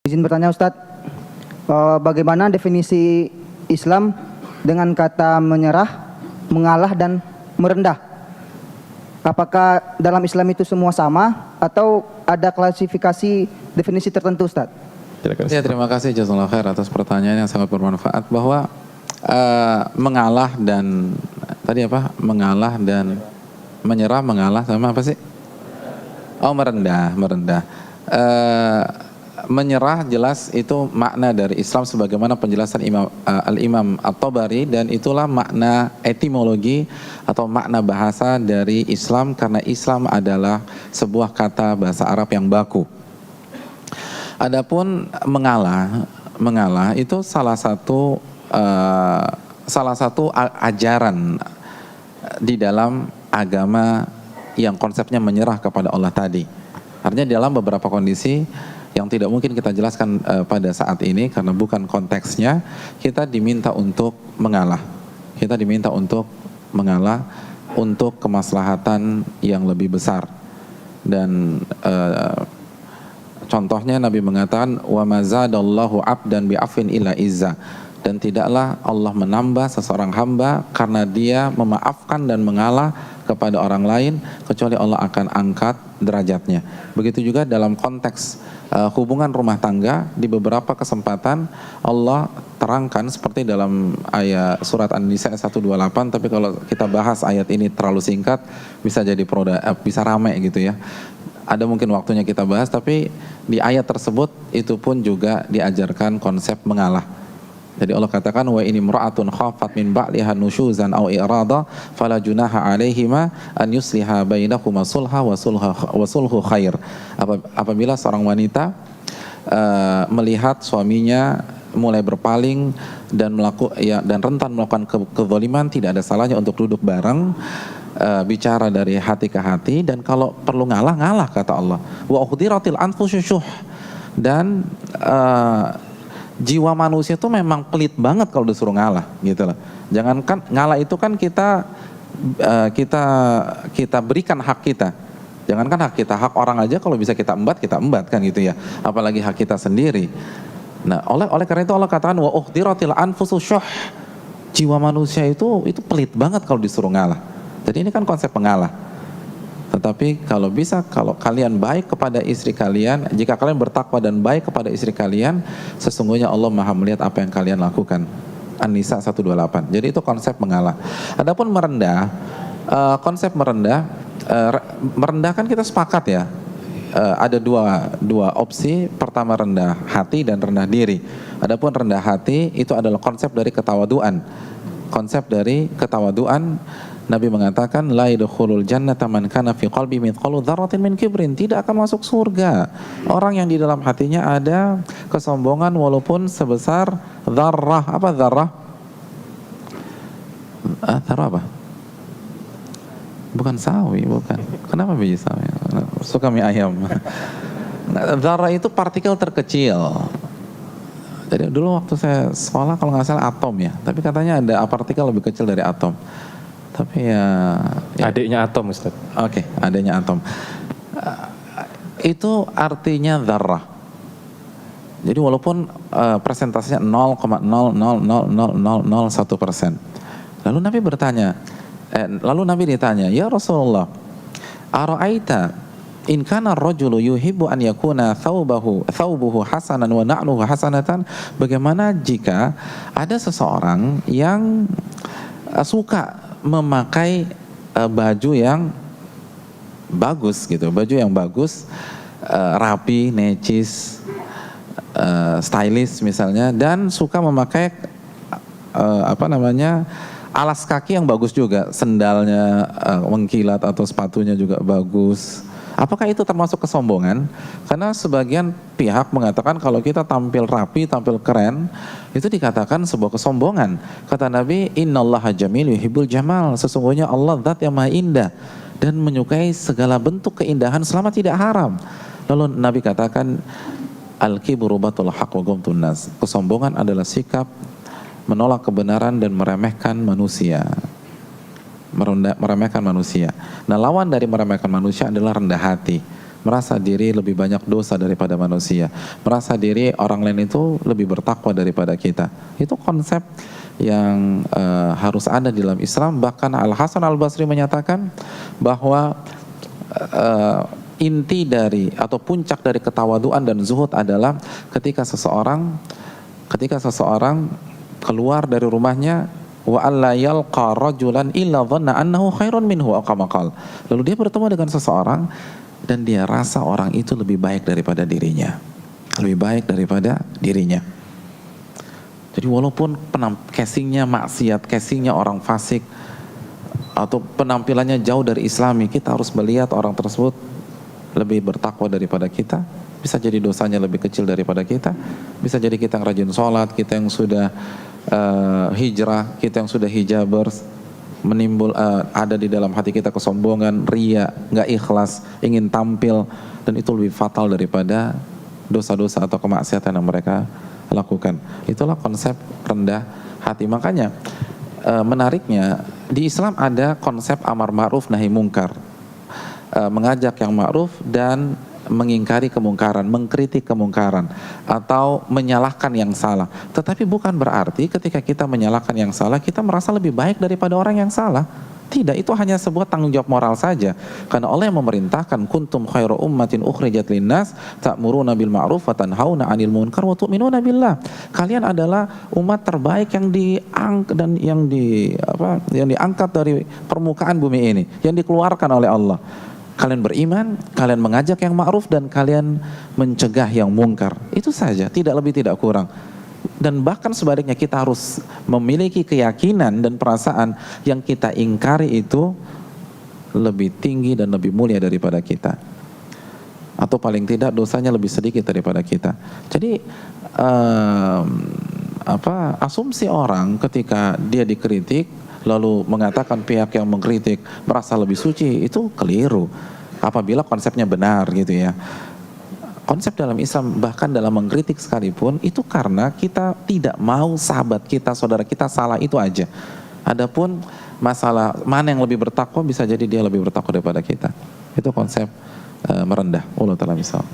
Izin bertanya Ustadz, bagaimana definisi Islam dengan kata menyerah, mengalah, dan merendah? Apakah dalam Islam itu semua sama atau ada klasifikasi definisi tertentu Ustadz? Ya, terima kasih jazakallahu khair atas pertanyaan yang sangat bermanfaat, bahwa mengalah dan tadi apa? Mengalah dan menyerah, mengalah sama apa sih? Oh, merendah. Menyerah jelas itu makna dari Islam sebagaimana penjelasan Al-Imam At-Tabari, dan itulah makna etimologi atau makna bahasa dari Islam, karena Islam adalah sebuah kata bahasa Arab yang baku. Adapun mengalah itu salah satu ajaran di dalam agama yang konsepnya menyerah kepada Allah tadi. Artinya dalam beberapa kondisi yang tidak mungkin kita jelaskan pada saat ini karena bukan konteksnya, kita diminta untuk mengalah. Kita diminta untuk mengalah untuk kemaslahatan yang lebih besar. Dan contohnya Nabi mengatakan, wa mazadallahu abdan bi'afin illa izza. Dan tidaklah Allah menambah seseorang hamba karena dia memaafkan dan mengalah kepada orang lain, kecuali Allah akan angkat derajatnya. Begitu juga dalam konteks hubungan rumah tangga, di beberapa kesempatan Allah terangkan seperti dalam ayat surat An-Nisa 128, tapi kalau kita bahas ayat ini terlalu singkat, bisa jadi bisa rame gitu ya. Ada mungkin waktunya kita bahas, tapi di ayat tersebut itu pun juga diajarkan konsep mengalah. Jadi Allah katakan, wa ini imra'atun khafat min ba'liha nusyuzan aw i'rada fala junaha 'alaihima an yusliha bainakuma sulha wa sulhu khair. Apabila seorang wanita melihat suaminya mulai berpaling dan dan rentan melakukan kezaliman, tidak ada salahnya untuk duduk bareng, bicara dari hati ke hati, dan kalau perlu ngalah kata Allah. Wa uhdiratil anfusyuh, dan jiwa manusia itu memang pelit banget kalau disuruh ngalah gitu loh. Jangankan ngalah itu kan kita berikan hak kita. Jangankan hak kita, hak orang aja kalau bisa kita embat kan gitu ya. Apalagi hak kita sendiri. Nah, oleh karena itu Allah katakan wa uhdiratil anfusyuh. Jiwa manusia itu pelit banget kalau disuruh ngalah. Jadi ini kan konsep mengalah. Tetapi kalau kalian baik kepada istri kalian, jika kalian bertakwa dan baik kepada istri kalian, sesungguhnya Allah Maha melihat apa yang kalian lakukan. An-Nisa 128. Jadi itu konsep mengalah. Adapun merendah, konsep merendah kan kita sepakat ya. Ada dua opsi. Pertama rendah hati dan rendah diri. Adapun rendah hati itu adalah konsep dari ketawaduan. Konsep dari ketawaduan, Nabi mengatakan la yadkhulul jannata man kana fi qalbi mithqalu dzarratin min kibrin, tidak akan masuk surga orang yang di dalam hatinya ada kesombongan walaupun sebesar dzarrah. Apa dzarrah? Dzarrah apa? Bukan sawi, bukan. Kenapa biji sawi? Suka mie ayam. Dzarrah itu partikel terkecil. Jadi dulu waktu saya sekolah kalau nggak salah atom ya, tapi katanya ada partikel lebih kecil dari atom. Tapi ya adiknya atom, Ustaz. Oke, adiknya atom. Itu artinya dzarrah. Jadi walaupun persentasenya 0,0000001%. Lalu Nabi ditanya, "Ya Rasulullah, ara'aita in kana ar-rajulu yuhibbu an yakuna thawbuhu hasanan wa na'luhu hasanatan?" Bagaimana jika ada seseorang yang suka memakai baju yang bagus gitu, rapi, necis, stylish misalnya, dan suka memakai alas kaki yang bagus juga, sendalnya mengkilat atau sepatunya juga bagus. Apakah itu termasuk kesombongan? Karena sebagian pihak mengatakan kalau kita tampil rapi, tampil keren, itu dikatakan sebuah kesombongan. Kata Nabi, innallaha jamil yuhibbul jamal. Sesungguhnya Allah zat yang maha indah dan menyukai segala bentuk keindahan selama tidak haram. Lalu Nabi katakan, al-kibru batul haqq wa ghamtun nas. Kesombongan adalah sikap menolak kebenaran dan meremehkan manusia. Meremehkan manusia. Nah, lawan dari meremehkan manusia adalah rendah hati. merasa diri lebih banyak dosa daripada manusia, merasa diri orang lain itu lebih bertakwa daripada kita. Itu konsep yang harus ada di dalam Islam. Bahkan Al-Hasan Al-Basri menyatakan bahwa inti dari atau puncak dari ketawaduan dan zuhud adalah ketika seseorang keluar dari rumahnya, wa alla yalqa rajulan illa dhanna annahu khairun minhu aw kama qala. Lalu dia bertemu dengan seseorang dan dia rasa orang itu lebih baik daripada dirinya. Lebih baik daripada dirinya. Jadi walaupun casingnya maksiat, casingnya orang fasik, atau penampilannya jauh dari Islami, kita harus melihat orang tersebut lebih bertakwa daripada kita. Bisa jadi dosanya lebih kecil daripada kita. Bisa jadi kita yang rajin sholat, kita yang sudah hijrah, kita yang sudah hijabers, ada di dalam hati kita kesombongan, ria, nggak ikhlas, ingin tampil, dan itu lebih fatal daripada dosa-dosa atau kemaksiatan yang mereka lakukan. Itulah konsep rendah hati. Makanya menariknya di Islam ada konsep amar ma'ruf nahi mungkar, mengajak yang ma'ruf dan mengingkari kemungkaran, mengkritik kemungkaran, atau menyalahkan yang salah. Tetapi bukan berarti ketika kita menyalahkan yang salah, kita merasa lebih baik daripada orang yang salah. Tidak, itu hanya sebuah tanggung jawab moral saja. Karena Allah yang memerintahkan, kuntum khairu ummatin ukhrijat linnas ta'muruna bil ma'ruf wa tanhauna 'anil munkar wa tu'minuna billah. Kalian adalah umat terbaik yang diangkat dari permukaan bumi ini, yang dikeluarkan oleh Allah. Kalian beriman, kalian mengajak yang ma'ruf, dan kalian mencegah yang mungkar. Itu saja, tidak lebih tidak kurang. Dan bahkan sebaliknya, kita harus memiliki keyakinan dan perasaan yang kita ingkari itu lebih tinggi dan lebih mulia daripada kita, atau paling tidak dosanya lebih sedikit daripada kita. Jadi asumsi orang ketika dia dikritik lalu mengatakan pihak yang mengkritik merasa lebih suci, itu keliru apabila konsepnya benar gitu ya. Konsep dalam Islam, bahkan dalam mengkritik sekalipun, itu karena kita tidak mau sahabat kita, saudara kita salah, itu aja. Adapun masalah mana yang lebih bertakwa, bisa jadi dia lebih bertakwa daripada kita. Itu konsep merendah. Allah ta'ala misal.